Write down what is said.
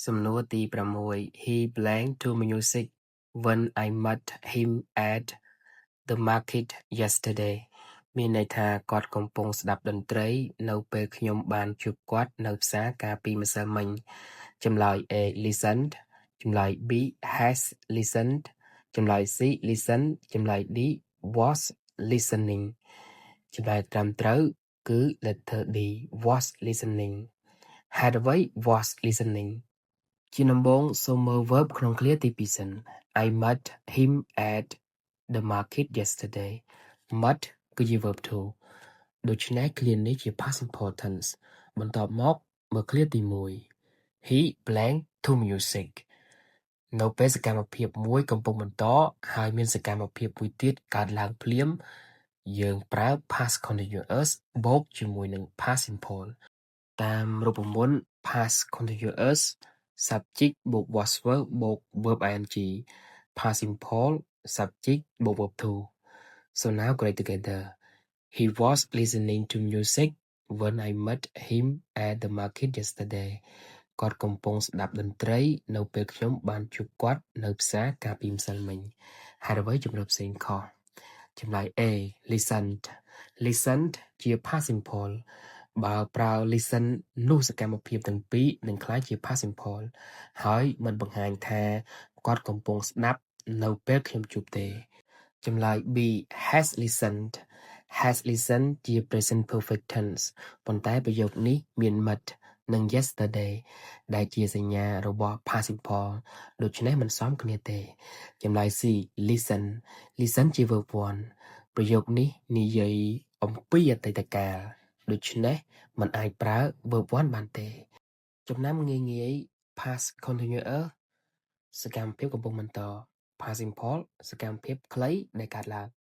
សំណួរទី6 He blank to music when I met him at the market yesterday មានន័យថាគាត់កំពុងស្ដាប់តន្ត្រីនៅពេលខ្ញុំបានជួបគាត់នៅផ្សារកាលពីម្សិលមិញចម្លើយ A listened ចម្លើយ B has listened ចម្លើយ C listen ចម្លើយ D was listening ចម្លើយត្រឹមត្រូវគឺ letter D was listening ហេតុអ្វី was listening ជាដំបូងសូមមើល verb ក្នុងឃ្លាទី2សិន I met him at the market yesterday met គឺជា verb 2 ដូច្នេះឃ្លានេះជា past simple tense បន្ទាប់មកមើលឃ្លាទី1 He blank to music នៅពេលសកម្មភាពមួយកំពុងបន្តហើយមានសកម្មភាពមួយទៀតកើតឡើងភ្លាមយើងប្រើ past continuous បូកជាមួយនឹង past simple តាមរូបមន្ត past continuous subject បូក was verb បូក verb ing past simple subject បូក verb 2 So now great together He was listening to music when I met him at the market yesterday គាត់កំពុងស្ដាប់តន្ត្រីនៅពេលខ្ញុំបានជួបគាត់នៅផ្សារកាលពីម្សិលមិញហេតុអ្វីជំរើសផ្សេងខុសចម្លើយ A listened listened ជា past simple បើប្រើ listen នោះសកម្មភាពទាំងពីរនឹងក្លាយជា past simple ហើយมันបង្ហាញថាគាត់កំពុងស្ដាប់នៅពេលខ្ញុំជួបទេចម្លើយ B has listened ជា present perfect tense ប៉ុន្តែប្រយោគនេះមាន met និង yesterday ដែលជាសញ្ញារបស់ past simple ដូច្នេះមិនសមគ្នាទេចម្លើយ C listen ជា verb 1ប្រយោគនេះនិយាយអំពីអតីតកាលដូច្នេះมันអាចប្រើ verb 1បានទេចំណាំងាយ past continuous សកម្មភាពកំពុងបន្ត past simple សកម្មភាពខ្លីដែលកើតឡើង